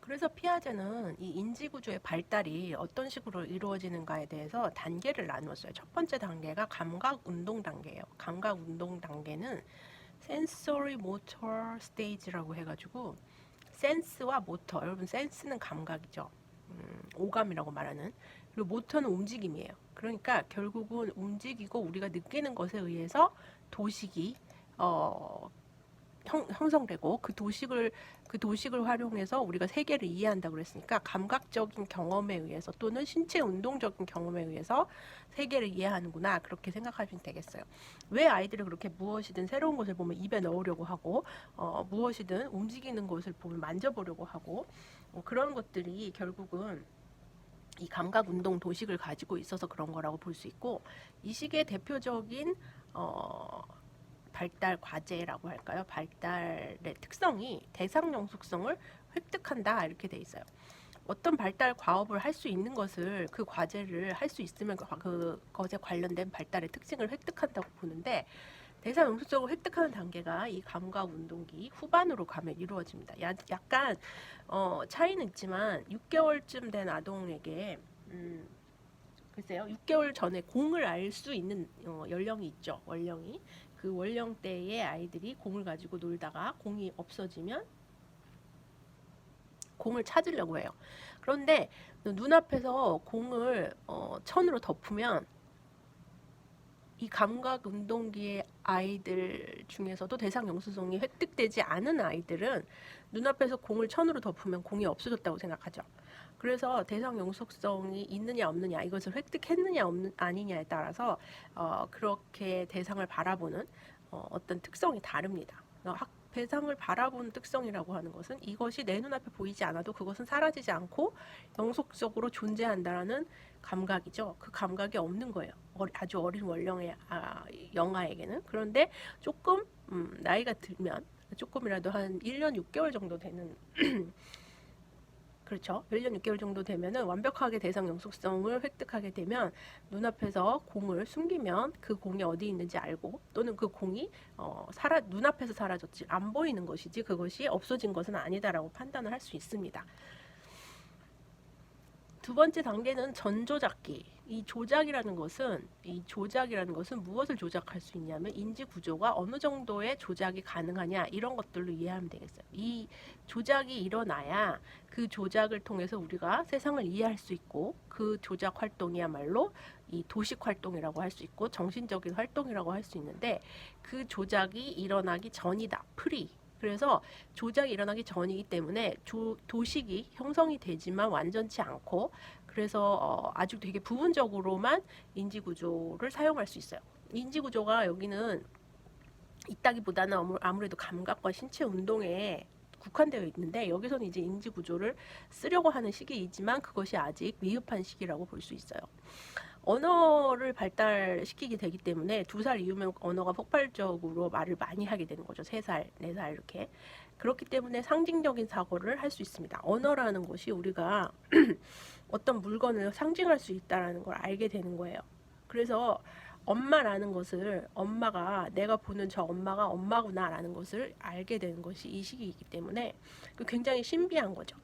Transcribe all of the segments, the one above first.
그래서 피아제는 이 인지구조의 발달이 어떤 식으로 이루어지는가에 대해서 단계를 나누었어요. 첫 번째 단계가 감각 운동 단계예요. 감각 운동 단계는 sensory motor stage라고 해가지고 센스와 모터, 여러분 센스는 감각이죠. 오감이라고 말하는. 그리고 모터는 움직임이에요. 그러니까 결국은 움직이고 우리가 느끼는 것에 의해서 도식이 형성되고 그 도식을 활용해서 우리가 세계를 이해한다고 그랬으니까 감각적인 경험에 의해서 또는 신체 운동적인 경험에 의해서 세계를 이해하는구나 그렇게 생각하시면 되겠어요. 왜 아이들이 그렇게 무엇이든 새로운 것을 보면 입에 넣으려고 하고 무엇이든 움직이는 것을 보면 만져보려고 하고 그런 것들이 결국은 이 감각 운동 도식을 가지고 있어서 그런 거라고 볼 수 있고 이 시기의 대표적인 발달 과제라고 할까요? 발달의 특성이 대상 영속성을 획득한다 이렇게 돼 있어요. 어떤 발달 과업을 할 수 있는 것을 그 과제를 할 수 있으면 그 것에 관련된 발달의 특징을 획득한다고 보는데 대상 영속성을 획득하는 단계가 이 감각 운동기 후반으로 가면 이루어집니다. 약간 차이는 있지만 6개월쯤 된 아동에게 글쎄요 6개월 전에 공을 알 수 있는 연령이 있죠. 원령이 그 원령대의 아이들이 공을 가지고 놀다가 공이 없어지면 공을 찾으려고 해요. 그런데 눈앞에서 공을 천으로 덮으면 이 감각 운동기의 아이들 중에서도 대상 영수성이 획득되지 않은 아이들은 눈앞에서 공을 천으로 덮으면 공이 없어졌다고 생각하죠. 그래서 대상 영속성이 있느냐 없느냐 이것을 획득했느냐 아니냐에 따라서 그렇게 대상을 바라보는 어떤 특성이 다릅니다. 대상을 바라보는 특성이라고 하는 것은 이것이 내 눈앞에 보이지 않아도 그것은 사라지지 않고 영속적으로 존재한다라는 감각이죠. 그 감각이 없는 거예요. 아주 어린 원령의 영아에게는. 그런데 조금 나이가 들면 조금이라도 한 1년 6개월 정도 되는 그렇죠. 1년 6개월 정도 되면은 완벽하게 대상 영속성을 획득하게 되면 눈앞에서 공을 숨기면 그 공이 어디 있는지 알고 또는 그 공이 눈앞에서 사라졌지 안 보이는 것이지 그것이 없어진 것은 아니다라고 판단을 할 수 있습니다. 두 번째 단계는 전조작기. 이 조작이라는 것은 무엇을 조작할 수 있냐면 인지 구조가 어느 정도의 조작이 가능하냐 이런 것들로 이해하면 되겠어요. 이 조작이 일어나야 그 조작을 통해서 우리가 세상을 이해할 수 있고 그 조작 활동이야말로 이 도식 활동이라고 할 수 있고 정신적인 활동이라고 할 수 있는데 그 조작이 일어나기 전이다. 그래서 조작이 일어나기 전이기 때문에 도식이 형성이 되지만 완전치 않고 그래서 아주 되게 부분적으로만 인지구조를 사용할 수 있어요. 인지구조가 여기는 있다기보다는 아무래도 감각과 신체 운동에 국한되어 있는데 여기서는 이제 인지구조를 쓰려고 하는 시기이지만 그것이 아직 미흡한 시기라고 볼 수 있어요. 언어를 발달시키게 되기 때문에 2살 이후면 언어가 폭발적으로 말을 많이 하게 되는 거죠. 3살, 4살 이렇게. 그렇기 때문에 상징적인 사고를 할 수 있습니다. 언어라는 것이 우리가 어떤 물건을 상징할 수 있다는 걸 알게 되는 거예요. 그래서 엄마라는 것을 내가 보는 저 엄마가 엄마구나라는 것을 알게 되는 것이 이 시기이기 때문에 굉장히 신비한 거죠.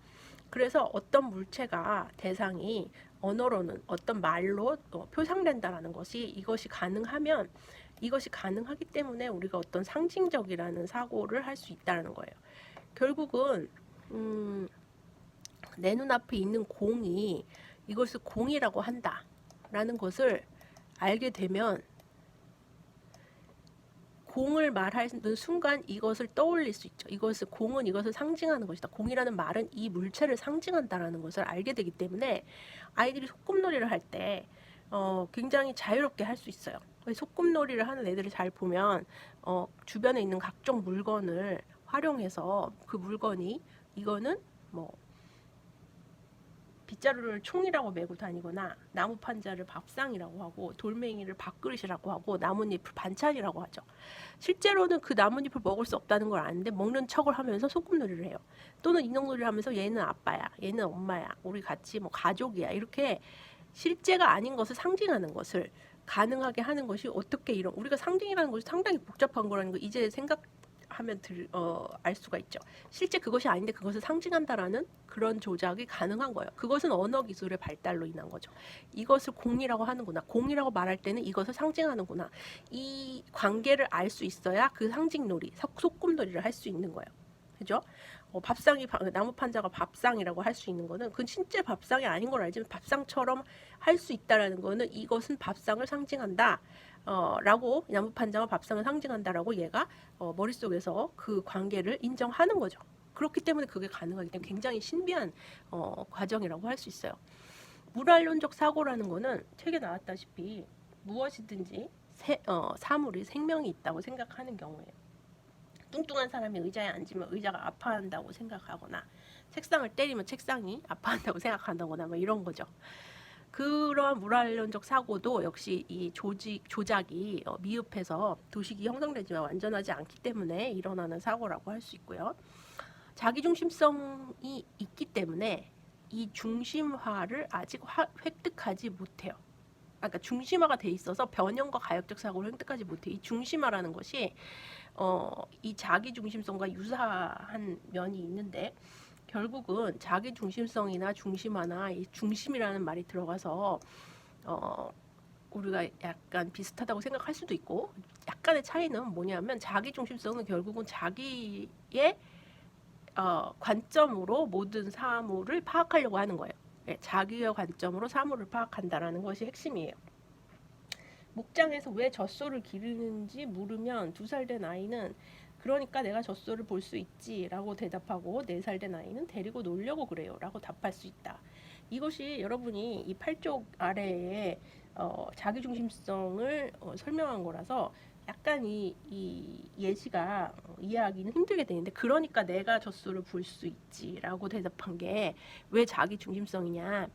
그래서 어떤 물체가 대상이 언어로는 어떤 말로 표상된다라는 것이 이것이 가능하기 때문에 우리가 어떤 상징적이라는 사고를 할 수 있다는 거예요. 결국은 내 눈앞에 있는 공이 이것을 공이라고 한다라는 것을 알게 되면 공을 말하는 순간 이것을 떠올릴 수 있죠. 공은 이것을 상징하는 것이다. 공이라는 말은 이 물체를 상징한다라는 것을 알게 되기 때문에 아이들이 소꿉놀이를 할 때 굉장히 자유롭게 할 수 있어요. 소꿉놀이를 하는 애들을 잘 보면 주변에 있는 각종 물건을 활용해서 그 물건이 이거는 뭐 빗자루를 총이라고 메고 다니거나 나무 판자를 밥상이라고 하고 돌멩이를 밥그릇이라고 하고 나뭇잎을 반찬이라고 하죠. 실제로는 그 나뭇잎을 먹을 수 없다는 걸 아는데 먹는 척을 하면서 소꿉놀이를 해요. 또는 인형놀이를 하면서 얘는 아빠야, 얘는 엄마야, 우리 같이 뭐 가족이야 이렇게 실제가 아닌 것을 상징하는 것을 가능하게 하는 것이 어떻게 우리가 상징이라는 것이 상당히 복잡한 거라는 거 이제 하면 알 수가 있죠. 실제 그것이 아닌데 그것을 상징한다라는 그런 조작이 가능한 거예요. 그것은 언어 기술의 발달로 인한 거죠. 이것을 공이라고 하는구나. 공이라고 말할 때는 이것을 상징하는구나. 이 관계를 알 수 있어야 그 상징놀이, 소꿉놀이를 할 수 있는 거예요. 그죠? 나무 판자가 밥상이라고 할 수 있는 거는 그건 진짜 밥상이 아닌 걸 알지만 밥상처럼 할 수 있다라는 거는 이것은 밥상을 상징한다. 라고 나무 판자가 밥상을 상징한다라고 얘가 머릿속에서 그 관계를 인정하는 거죠. 그렇기 때문에 그게 가능하기 때문에 굉장히 신비한 과정이라고 할 수 있어요. 물활론적 사고라는 거는 책에 나왔다시피 무엇이든지 사물이 생명이 있다고 생각하는 경우에요. 뚱뚱한 사람이 의자에 앉으면 의자가 아파한다고 생각하거나 책상을 때리면 책상이 아파한다고 생각한다거나 뭐 이런 거죠. 그러한 물활론적 사고도 역시 이 조작이 미흡해서 도식이 형성되지만 완전하지 않기 때문에 일어나는 사고라고 할 수 있고요. 자기중심성이 있기 때문에 이 중심화를 아직 획득하지 못해요. 그러니까 중심화가 돼 있어서 변형과 가역적 사고를 획득하지 못해. 이 중심화라는 것이 이 자기 중심성과 유사한 면이 있는데 결국은 자기 중심성이나 중심화나 이 중심이라는 말이 들어가서 우리가 약간 비슷하다고 생각할 수도 있고 약간의 차이는 뭐냐면 자기 중심성은 결국은 자기의 관점으로 모든 사물을 파악하려고 하는 거예요. 자기의 관점으로 사물을 파악한다라는 것이 핵심이에요. 목장에서 왜 젖소를 기르는지 물으면 2살 된 아이는 그러니까 내가 젖소를 볼 수 있지 라고 대답하고 4살 된 아이는 데리고 놀려고 그래요 라고 답할 수 있다. 이것이 여러분이 이 8쪽 아래에 자기중심성을 설명한 거라서 약간 이 예시가 이해하기는 힘들게 되는데 그러니까 내가 젖소를 볼 수 있지 라고 대답한 게 왜 자기중심성이냐.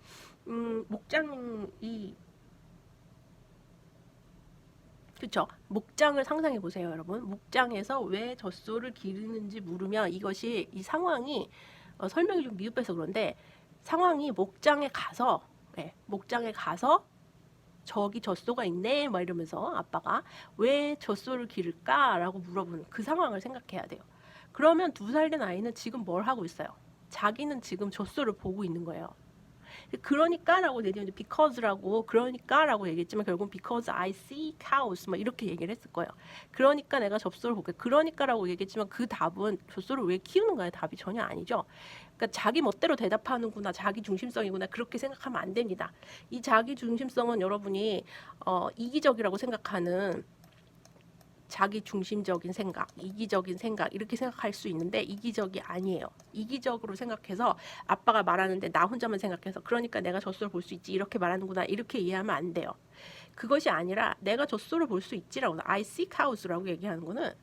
목장이 그렇죠. 목장을 상상해 보세요, 여러분. 목장에서 왜 젖소를 기르는지 물으면 이것이 이 상황이 설명이 좀 미흡해서 그런데 상황이 목장에 가서 저기 젖소가 있네 막 이러면서 아빠가 왜 젖소를 기를까라고 물어보는 그 상황을 생각해야 돼요. 그러면 2살 된 아이는 지금 뭘 하고 있어요? 자기는 지금 젖소를 보고 있는 거예요. 그러니까라고 내지는 because라고 그러니까라고 얘기했지만 결국 because I see cows 막 이렇게 얘기를 했을 거예요. 그러니까 내가 젖소를 볼게. 그러니까라고 얘기했지만 그 답은 젖소를 왜 키우는가의 답이 전혀 아니죠. 그러니까 자기 멋대로 대답하는구나, 자기 중심성이구나 그렇게 생각하면 안 됩니다. 이 자기 중심성은 여러분이 이기적이라고 생각하는 자기 중심적인 생각, 이기적인 생각 이렇게 생각할 수 있는데 이기적이 아니에요. 이기적으로 생각해서 아빠가 말하는데 나 혼자만 생각해서 그러니까 내가 젖소를 볼 수 있지 이렇게 말하는구나 이렇게 이해하면 안 돼요. 그것이 아니라 내가 젖소를 볼 수 있지라고 I see cows라고 얘기하는 거는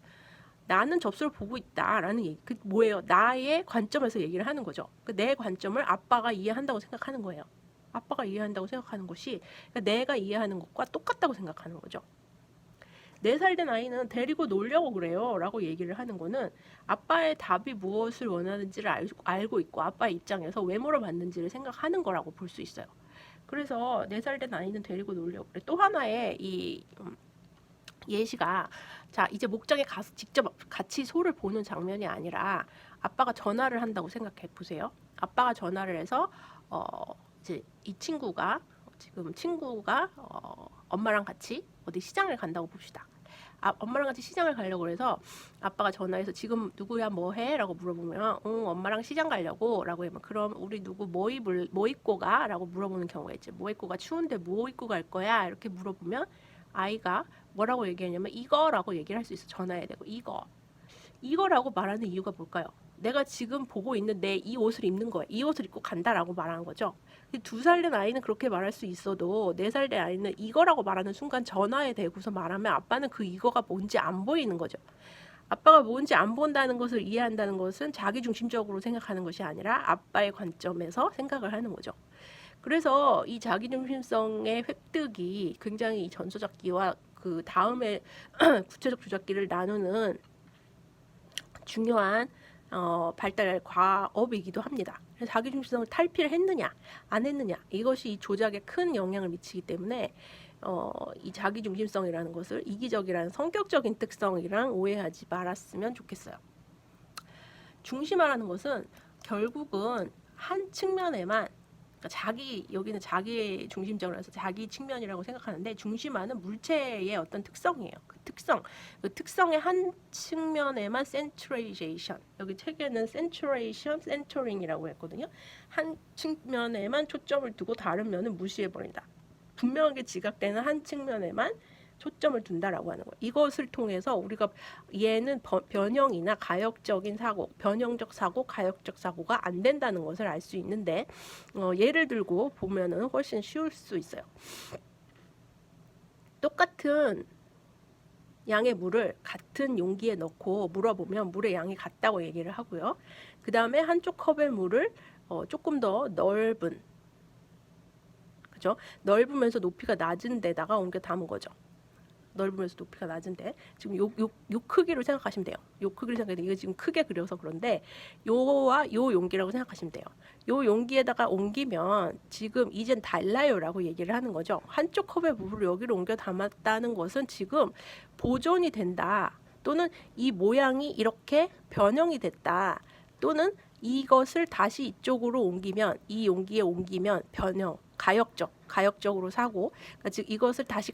나는 젖소를 보고 있다라는 얘기. 그 뭐예요? 나의 관점에서 얘기를 하는 거죠. 내 관점을 아빠가 이해한다고 생각하는 거예요. 아빠가 이해한다고 생각하는 것이 그러니까 내가 이해하는 것과 똑같다고 생각하는 거죠. 4살 된 아이는 데리고 놀려고 그래요 라고 얘기를 하는 거는 아빠의 답이 무엇을 원하는지를 알고 있고 아빠의 입장에서 왜 물어봤는지를 생각하는 거라고 볼 수 있어요. 그래서 4살 된 아이는 데리고 놀려고 그래. 또 하나의 이 예시가 자 이제 목장에 가서 직접 같이 소를 보는 장면이 아니라 아빠가 전화를 한다고 생각해 보세요. 아빠가 전화를 해서 이제 이 친구가 엄마랑 같이 어디 시장을 간다고 봅시다. 엄마랑 같이 시장을 가려고 해서 아빠가 전화해서 지금 누구야 뭐 해? 라고 물어보면 엄마랑 시장 가려고 라고 하면 그럼 우리 누구 뭐 입고 가? 라고 물어보는 경우가 있죠. 뭐 입고 가? 추운데 뭐 입고 갈 거야? 이렇게 물어보면 아이가 뭐라고 얘기하냐면 이거라고 얘기를 할 수 있어. 전화해야 되고 이거라고 말하는 이유가 뭘까요? 내가 지금 보고 있는 내 이 옷을 입는 거야. 이 옷을 입고 간다라고 말하는 거죠. 2살 된 아이는 그렇게 말할 수 있어도 4살 된 아이는 이거라고 말하는 순간 전화에 대고서 말하면 아빠는 그 이거가 뭔지 안 보이는 거죠. 아빠가 뭔지 안 본다는 것을 이해한다는 것은 자기중심적으로 생각하는 것이 아니라 아빠의 관점에서 생각을 하는 거죠. 그래서 이 자기중심성의 획득이 굉장히 이 전조작기와 그 다음에 구체적 조작기를 나누는 중요한 발달 과업이기도 합니다. 그래서 자기중심성을 탈피를 했느냐 안 했느냐 이것이 이 조작에 큰 영향을 미치기 때문에 이 자기중심성이라는 것을 이기적이라는 성격적인 특성이랑 오해하지 말았으면 좋겠어요. 중심화라는 것은 결국은 한 측면에만, 그러니까 여기는 자기 중심적으로서 자기 측면이라고 생각하는데, 중심화는 물체의 어떤 특성이에요. 그 특성의 한 측면에만 centralization, 여기 책에는 centration, centering이라고 했거든요. 한 측면에만 초점을 두고 다른 면은 무시해버린다. 분명하게 지각되는 한 측면에만 초점을 둔다라고 하는 거예요. 이것을 통해서 우리가 얘는 변형이나 가역적인 사고, 변형적 사고, 가역적 사고가 안 된다는 것을 알 수 있는데, 예를 들고 보면은 훨씬 쉬울 수 있어요. 똑같은 양의 물을 같은 용기에 넣고 물어보면 물의 양이 같다고 얘기를 하고요. 그 다음에 한쪽 컵의 물을 조금 더 넓은, 그죠? 넓으면서 높이가 낮은 데다가 옮겨 담은 거죠. 넓으면서 높이가 낮은데, 지금 요 크기로 생각하시면 돼요. 요 크기로 생각해도 이거 지금 크게 그려서 그런데, 요와 요 용기라고 생각하시면 돼요. 요 용기에다가 옮기면 지금 이젠 달라요라고 얘기를 하는 거죠. 한쪽 컵의 물을 여기로 옮겨 담았다는 것은 지금 보존이 된다, 또는 이 모양이 이렇게 변형이 됐다, 또는 이것을 다시 이쪽으로 옮기면, 이 용기에 옮기면 변형, 가역적으로 사고, 그러니까 즉 이것을 다시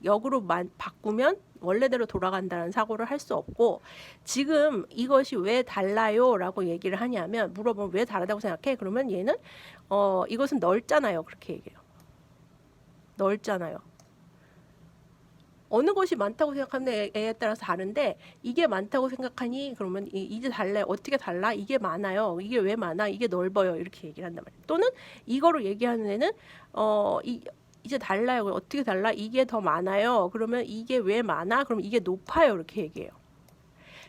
역으로 바꾸면 원래대로 돌아간다는 사고를 할 수 없고, 지금 이것이 왜 달라요? 라고 얘기를 하냐면, 물어보면 왜 다르다고 생각해? 그러면 얘는 이것은 넓잖아요. 그렇게 얘기해요. 넓잖아요. 어느 것이 많다고 생각하면 애에 따라서 다른데, 이게 많다고 생각하니 그러면 이제 달라요. 어떻게 달라? 이게 많아요. 이게 왜 많아? 이게 넓어요. 이렇게 얘기를 한단 말이에요. 또는 이거로 얘기하는 애는 이제 달라요. 어떻게 달라? 이게 더 많아요. 그러면 이게 왜 많아? 그럼 이게 높아요. 이렇게 얘기해요.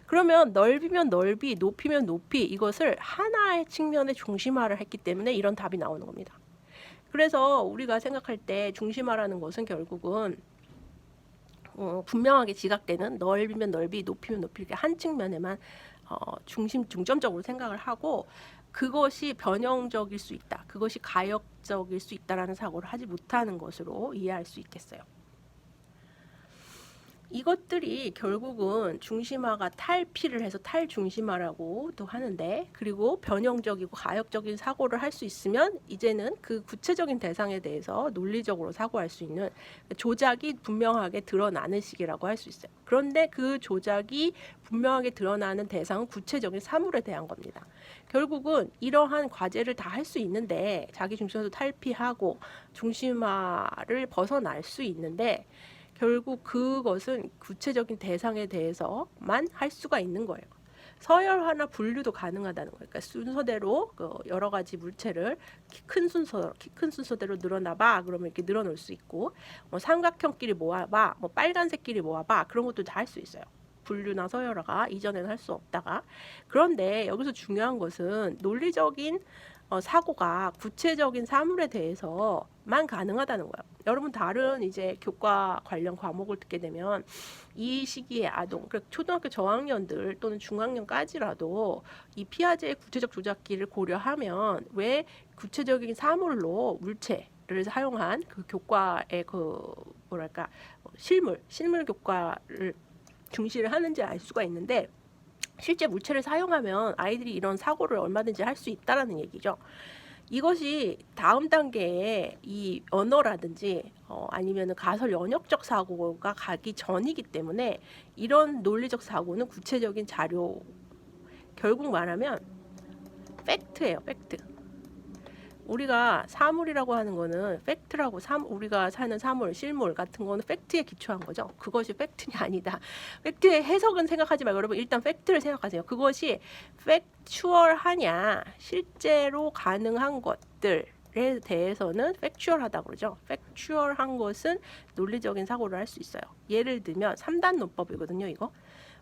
그러면 넓이면 넓이, 높이면 높이, 이것을 하나의 측면에 중심화를 했기 때문에 이런 답이 나오는 겁니다. 그래서 우리가 생각할 때 중심화라는 것은 결국은 분명하게 지각되는, 넓이면 넓이, 높이면 높이, 이렇게 한 측면에만 중점적으로 생각을 하고, 그것이 변형적일 수 있다, 그것이 가역적일 수 있다라는 사고를 하지 못하는 것으로 이해할 수 있겠어요. 이것들이 결국은 중심화가 탈피를 해서 탈중심화라고도 하는데, 그리고 변형적이고 가역적인 사고를 할 수 있으면 이제는 그 구체적인 대상에 대해서 논리적으로 사고할 수 있는 조작이 분명하게 드러나는 시기라고 할 수 있어요. 그런데 그 조작이 분명하게 드러나는 대상은 구체적인 사물에 대한 겁니다. 결국은 이러한 과제를 다 할 수 있는데, 자기 중심에서 탈피하고 중심화를 벗어날 수 있는데, 결국 그것은 구체적인 대상에 대해서만 할 수가 있는 거예요. 서열화나 분류도 가능하다는 거예요. 그러니까 순서대로 여러 가지 물체를 키 큰 순서대로 늘어나봐. 그러면 이렇게 늘어놓을 수 있고, 삼각형끼리 모아봐, 빨간색끼리 모아봐. 그런 것도 다 할 수 있어요. 분류나 서열화가 이전에는 할 수 없다가. 그런데 여기서 중요한 것은 논리적인 사고가 구체적인 사물에 대해서만 가능하다는 거예요. 여러분 다른 이제 교과 관련 과목을 듣게 되면 이 시기의 아동, 그러니까 초등학교 저학년들 또는 중학년까지라도 이 피아제의 구체적 조작기를 고려하면 왜 구체적인 사물로 물체를 사용한 그 교과의 실물 교과를 중시를 하는지 알 수가 있는데, 실제 물체를 사용하면 아이들이 이런 사고를 얼마든지 할 수 있다라는 얘기죠. 이것이 다음 단계에 이 언어라든지 아니면 가설 연역적 사고가 가기 전이기 때문에, 이런 논리적 사고는 구체적인 자료, 결국 말하면 팩트예요. 팩트. 우리가 사물이라고 하는 거는 팩트라고, 우리가 사는 사물, 실물 같은 거는 팩트에 기초한 거죠. 그것이 팩트냐 아니다. 팩트의 해석은 생각하지 말고 여러분 일단 팩트를 생각하세요. 그것이 팩추얼하냐, 실제로 가능한 것들에 대해서는 팩추얼하다고 그러죠. 팩추얼한 것은 논리적인 사고를 할 수 있어요. 예를 들면 3단 논법이거든요. 이거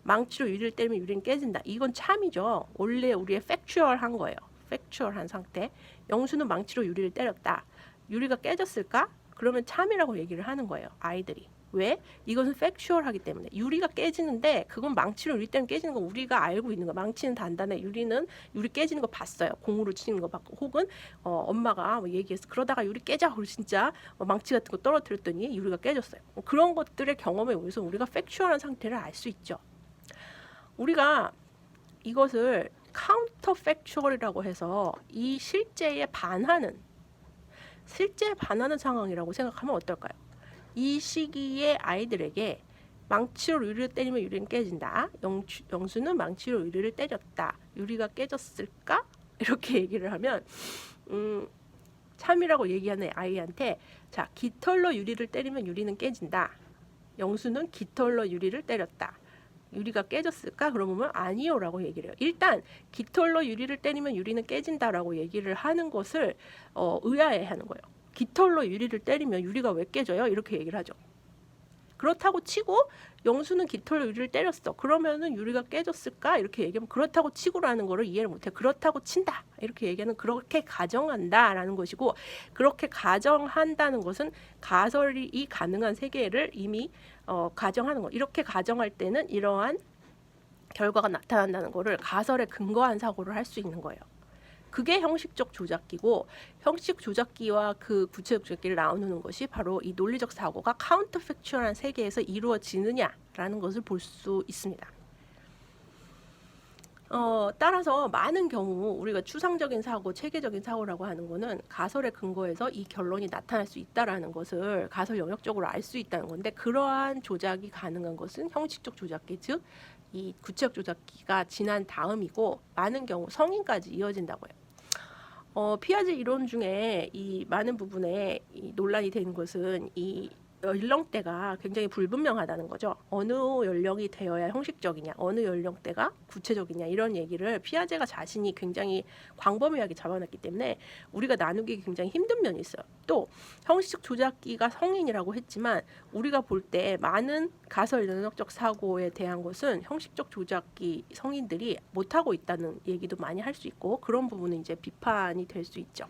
망치로 유리를 때리면 유리는 깨진다. 이건 참이죠. 원래 우리의 팩추얼한 거예요. 팩추얼한 상태. 영수는 망치로 유리를 때렸다. 유리가 깨졌을까? 그러면 참이라고 얘기를 하는 거예요. 아이들이. 왜? 이것은 팩추얼하기 때문에. 유리가 깨지는데 그건 망치로 유리 때문에 깨지는 건 우리가 알고 있는 거. 망치는 단단해. 유리는 유리 깨지는 거 봤어요. 공으로 치는 거 봤고, 혹은 엄마가 뭐 얘기해서 그러다가 유리 깨져. 그리고 진짜 망치 같은 거 떨어뜨렸더니 유리가 깨졌어요. 그런 것들의 경험에 의해서 우리가 팩추얼한 상태를 알 수 있죠. 우리가 이것을 카운터 팩추얼이라고 해서 이 실제에 반하는 상황이라고 생각하면 어떨까요? 이 시기에 아이들에게 망치로 유리를 때리면 유리는 깨진다. 영수는 망치로 유리를 때렸다. 유리가 깨졌을까? 이렇게 얘기를 하면 참이라고 얘기하는 아이한테 자, 깃털로 유리를 때리면 유리는 깨진다. 영수는 깃털로 유리를 때렸다. 유리가 깨졌을까? 그러면 아니요 라고 얘기를 해요. 일단 깃털로 유리를 때리면 유리는 깨진다라고 얘기를 하는 것을 의아해하는 거예요. 깃털로 유리를 때리면 유리가 왜 깨져요? 이렇게 얘기를 하죠. 그렇다고 치고 영수는 깃털로 유리를 때렸어. 그러면은 유리가 깨졌을까? 이렇게 얘기하면 그렇다고 치고라는 거를 이해를 못해. 그렇다고 친다. 이렇게 얘기하는 그렇게 가정한다라는 것이고, 그렇게 가정한다는 것은 가설이 가능한 세계를 이미 가정하는 거. 이렇게 가정할 때는 이러한 결과가 나타난다는 거를 가설에 근거한 사고를 할 수 있는 거예요. 그게 형식적 조작기고, 형식 조작기와 그 구체적 조작기를 나누는 것이 바로 이 논리적 사고가 카운터 팩추얼한 세계에서 이루어지느냐라는 것을 볼 수 있습니다. 따라서 많은 경우 우리가 추상적인 사고, 체계적인 사고라고 하는 거는 가설에 근거해서 이 결론이 나타날 수 있다라는 것을 가설 영역적으로 알 수 있다는 건데, 그러한 조작이 가능한 것은 형식적 조작기, 즉 이 구체적 조작기가 지난 다음이고, 많은 경우 성인까지 이어진다고 해요. 피아제 이론 중에 이 많은 부분에 이 논란이 되는 것은 이 연령대가 굉장히 불분명하다는 거죠. 어느 연령이 되어야 형식적이냐, 어느 연령대가 구체적이냐, 이런 얘기를 피아제가 자신이 굉장히 광범위하게 잡아놨기 때문에 우리가 나누기 굉장히 힘든 면이 있어요. 또 형식적 조작기가 성인이라고 했지만 우리가 볼 때 많은 가설 영역적 사고에 대한 것은 형식적 조작기 성인들이 못하고 있다는 얘기도 많이 할 수 있고, 그런 부분은 이제 비판이 될 수 있죠.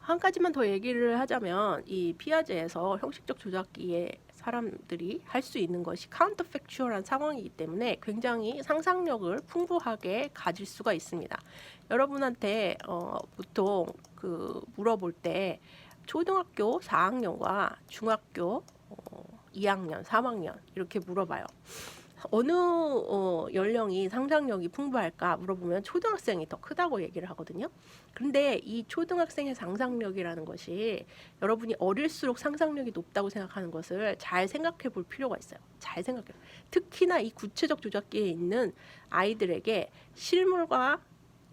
한 가지만 더 얘기를 하자면, 이 피아제에서 형식적 조작기에 사람들이 할 수 있는 것이 카운터 팩추얼한 상황이기 때문에 굉장히 상상력을 풍부하게 가질 수가 있습니다. 여러분한테 보통 물어볼 때 초등학교 4학년과 중학교 2학년, 3학년 이렇게 물어봐요. 어느 연령이 상상력이 풍부할까 물어보면 초등학생이 더 크다고 얘기를 하거든요. 그런데 이 초등학생의 상상력이라는 것이 여러분이 어릴수록 상상력이 높다고 생각하는 것을 잘 생각해 볼 필요가 있어요. 잘 생각해. 특히나 이 구체적 조작기에 있는 아이들에게 실물과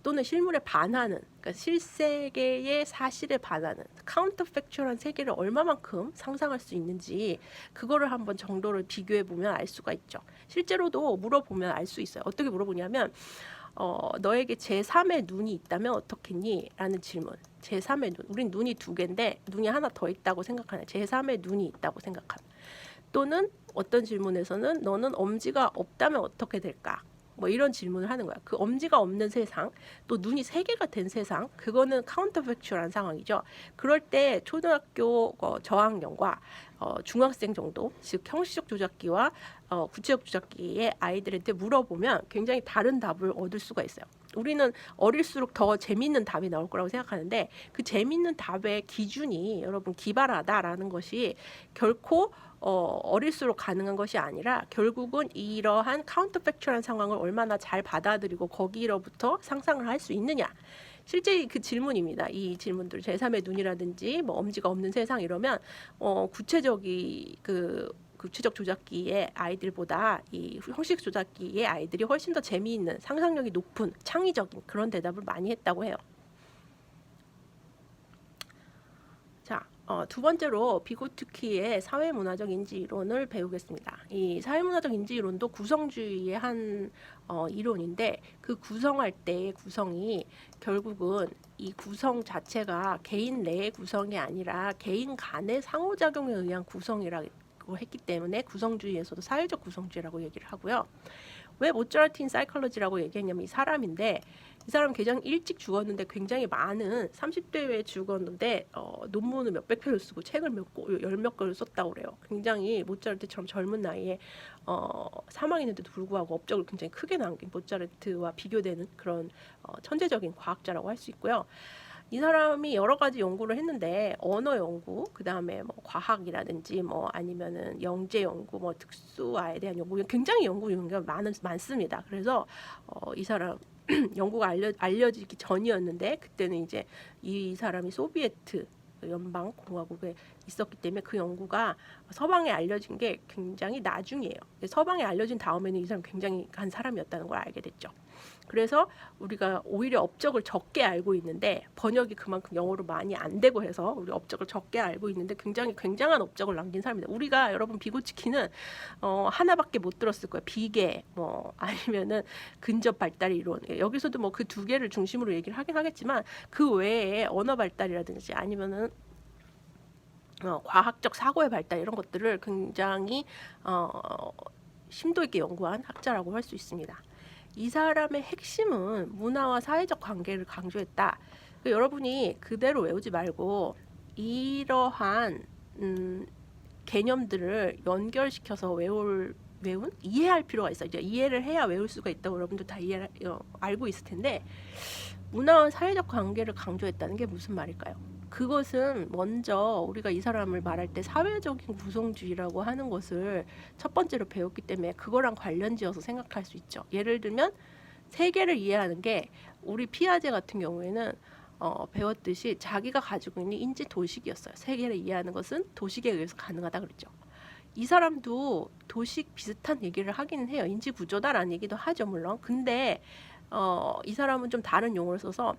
또는 실물에 반하는, 그러니까 실세계의 사실에 반하는 카운터 팩추얼한 세계를 얼마만큼 상상할 수 있는지, 그거를 한번 정도를 비교해 보면 알 수가 있죠. 실제로도 물어보면 알 수 있어요. 어떻게 물어보냐면 너에게 제3의 눈이 있다면 어떻겠니? 라는 질문. 제3의 눈. 우린 눈이 두 개인데 눈이 하나 더 있다고 생각하네. 제3의 눈이 있다고 생각하는. 또는 어떤 질문에서는 너는 엄지가 없다면 어떻게 될까? 뭐 이런 질문을 하는 거야. 그 엄지가 없는 세상, 또 눈이 세 개가 된 세상, 그거는 카운터 팩추얼한 상황이죠. 그럴 때 초등학교 저학년과 중학생 정도, 즉 형식적 조작기와 구체적 조작기의 아이들한테 물어보면 굉장히 다른 답을 얻을 수가 있어요. 우리는 어릴수록 더 재밌는 답이 나올 거라고 생각하는데, 그 재밌는 답의 기준이 여러분 기발하다라는 것이 결코 어릴수록 가능한 것이 아니라, 결국은 이러한 카운터 팩추얼한 상황을 얼마나 잘 받아들이고 거기로부터 상상을 할 수 있느냐. 실제 그 질문입니다. 이 질문들, 제3의 눈이라든지 뭐 엄지가 없는 세상 이러면 구체적 조작기의 아이들보다 이 형식 조작기의 아이들이 훨씬 더 재미있는, 상상력이 높은, 창의적인 그런 대답을 많이 했다고 해요. 자, 두 번째로 비고투키의 사회문화적 인지이론을 배우겠습니다. 이 사회문화적 인지이론도 구성주의의 한 이론인데, 그 구성할 때의 구성이 결국은 이 구성 자체가 개인 내의 구성이 아니라 개인 간의 상호작용에 의한 구성이라고 했기 때문에 구성주의에서도 사회적 구성주의라고 얘기를 하고요. 왜 모차르트인 사이콜로지라고 얘기했냐면 이 사람인데 이 사람 굉장히 일찍 죽었는데 굉장히 많은 30대에 죽었는데 논문을 몇백 편을 쓰고 책을 열 몇 권을 썼다고 그래요. 굉장히 모차르트처럼 젊은 나이에 사망했는데도 불구하고 업적을 굉장히 크게 남긴 모차르트와 비교되는 그런 천재적인 과학자라고 할 수 있고요. 이 사람이 여러 가지 연구를 했는데 언어 연구, 그 다음에 뭐 과학이라든지 뭐 아니면은 영재 연구, 뭐 특수화에 대한 연구, 굉장히 연구 용어가 많습니다. 그래서 이 사람 연구가 알려지기 전이었는데 그때는 이제 이 사람이 소비에트 연방 공화국에 있었기 때문에 그 연구가 서방에 알려진 게 굉장히 나중이에요. 서방에 알려진 다음에는 이 사람 굉장히 한 사람이었다는 걸 알게 됐죠. 그래서 우리가 오히려 업적을 적게 알고 있는데 번역이 그만큼 영어로 많이 안 되고 해서 우리 업적을 적게 알고 있는데 굉장히 굉장한 업적을 남긴 사람입니다. 우리가 여러분 비고치키는 하나밖에 못 들었을 거예요. 비계 뭐 아니면은 근접 발달 이론, 여기서도 뭐 그 두 개를 중심으로 얘기를 하긴 하겠지만 그 외에 언어 발달이라든지 아니면은 과학적 사고의 발달 이런 것들을 굉장히 심도 있게 연구한 학자라고 할 수 있습니다. 이 사람의 핵심은 문화와 사회적 관계를 강조했다. 여러분이 그대로 외우지 말고 이러한 개념들을 연결시켜서 이해할 필요가 있어요. 이제 이해를 해야 외울 수가 있다고 여러분들 다 알고 있을 텐데 문화와 사회적 관계를 강조했다는 게 무슨 말일까요? 그것은 먼저 우리가 이 사람을 말할 때 사회적인 구성주의라고 하는 것을 첫 번째로 배웠기 때문에 그거랑 관련지어서 생각할 수 있죠. 예를 들면 세계를 이해하는 게 우리 피아제 같은 경우에는 배웠듯이 자기가 가지고 있는 인지 도식이었어요. 세계를 이해하는 것은 도식에 의해서 가능하다 그랬죠. 이 사람도 도식 비슷한 얘기를 하기는 해요. 인지 구조다라는 얘기도 하죠, 물론. 근데 이 사람은 좀 다른 용어를 써서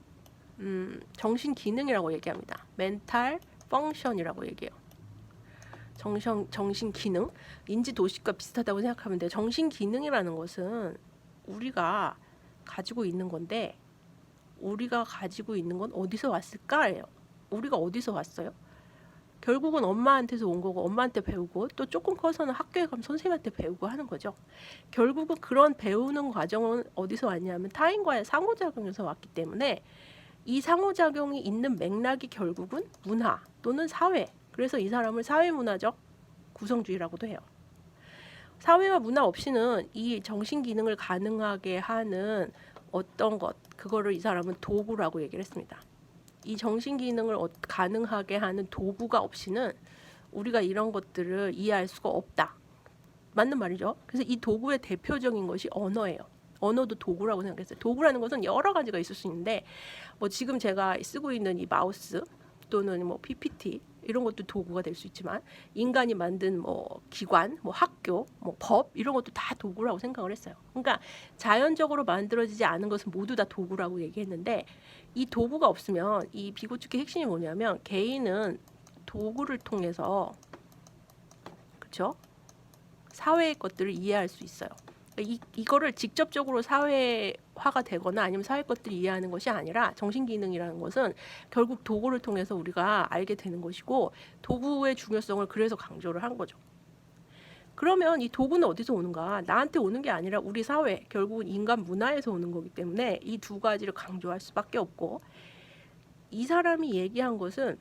정신 기능이라고 얘기합니다. 멘탈 펑션이라고 얘기해요. 정신 기능, 인지 도식과 비슷하다고 생각하면 돼요. 정신 기능이라는 것은 우리가 가지고 있는 건데 우리가 가지고 있는 건 어디서 왔을까예요. 우리가 어디서 왔어요? 결국은 엄마한테서 온 거고 엄마한테 배우고 또 조금 커서는 학교에 가면 선생님한테 배우고 하는 거죠. 결국은 그런 배우는 과정은 어디서 왔냐면 타인과의 상호작용에서 왔기 때문에 이 상호작용이 있는 맥락이 결국은 문화 또는 사회. 그래서 이 사람을 사회문화적 구성주의라고도 해요. 사회와 문화 없이는 이 정신기능을 가능하게 하는 어떤 것, 그거를 이 사람은 도구라고 얘기를 했습니다. 이 정신기능을 가능하게 하는 도구가 없이는 우리가 이런 것들을 이해할 수가 없다. 맞는 말이죠. 그래서 이 도구의 대표적인 것이 언어예요. 언어도 도구라고 생각했어요. 도구라는 것은 여러 가지가 있을 수 있는데 뭐 지금 제가 쓰고 있는 이 마우스 또는 뭐 PPT 이런 것도 도구가 될 수 있지만 인간이 만든 뭐 기관, 뭐 학교, 뭐 법 이런 것도 다 도구라고 생각을 했어요. 그러니까 자연적으로 만들어지지 않은 것은 모두 다 도구라고 얘기했는데 이 도구가 없으면 이 비고치키 핵심이 뭐냐면 개인은 도구를 통해서 그렇죠? 사회의 것들을 이해할 수 있어요. 이거를 직접적으로 사회화가 되거나 아니면 사회 것들을 이해하는 것이 아니라 정신기능이라는 것은 결국 도구를 통해서 우리가 알게 되는 것이고 도구의 중요성을 그래서 강조를 한 거죠. 그러면 이 도구는 어디서 오는가? 나한테 오는 게 아니라 우리 사회, 결국은 인간 문화에서 오는 거기 때문에 이 두 가지를 강조할 수밖에 없고 이 사람이 얘기한 것은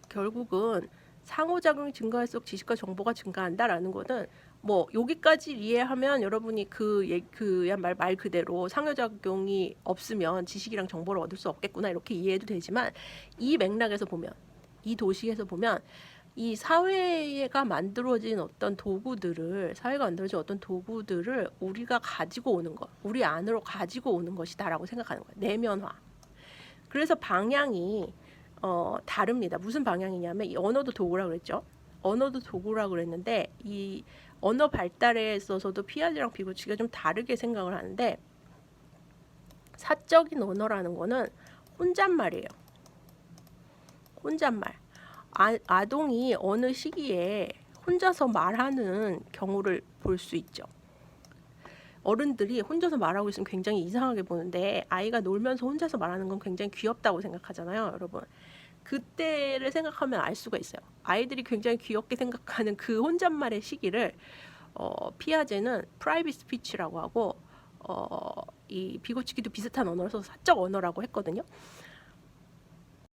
결국은 상호작용이 증가할수록 지식과 정보가 증가한다라는 것은 뭐 여기까지 이해하면 여러분이 말 그대로 상호작용이 없으면 지식이랑 정보를 얻을 수 없겠구나 이렇게 이해해도 되지만 이 맥락에서 보면 이 도식에서 보면 이 사회가 만들어진 어떤 도구들을 우리가 가지고 오는 것, 우리 안으로 가지고 오는 것이다라고 생각하는 거예요. 내면화. 그래서 방향이 다릅니다. 무슨 방향이냐면 이 언어도 도구라고 그랬죠. 언어도 도구라고 그랬는데 이 언어 발달에 있어서도 피아제랑 비고치키가 좀 다르게 생각을 하는데 사적인 언어라는 거는 혼잣말이에요. 혼잣말. 아동이 어느 시기에 혼자서 말하는 경우를 볼 수 있죠. 어른들이 혼자서 말하고 있으면 굉장히 이상하게 보는데 아이가 놀면서 혼자서 말하는 건 굉장히 귀엽다고 생각하잖아요, 여러분. 그때를 생각하면 알 수가 있어요. 아이들이 굉장히 귀엽게 생각하는 그 혼잣말의 시기를 피아제는 프라이빗 스피치라고 하고 이 비고치키도 비슷한 언어라서 사적 언어라고 했거든요.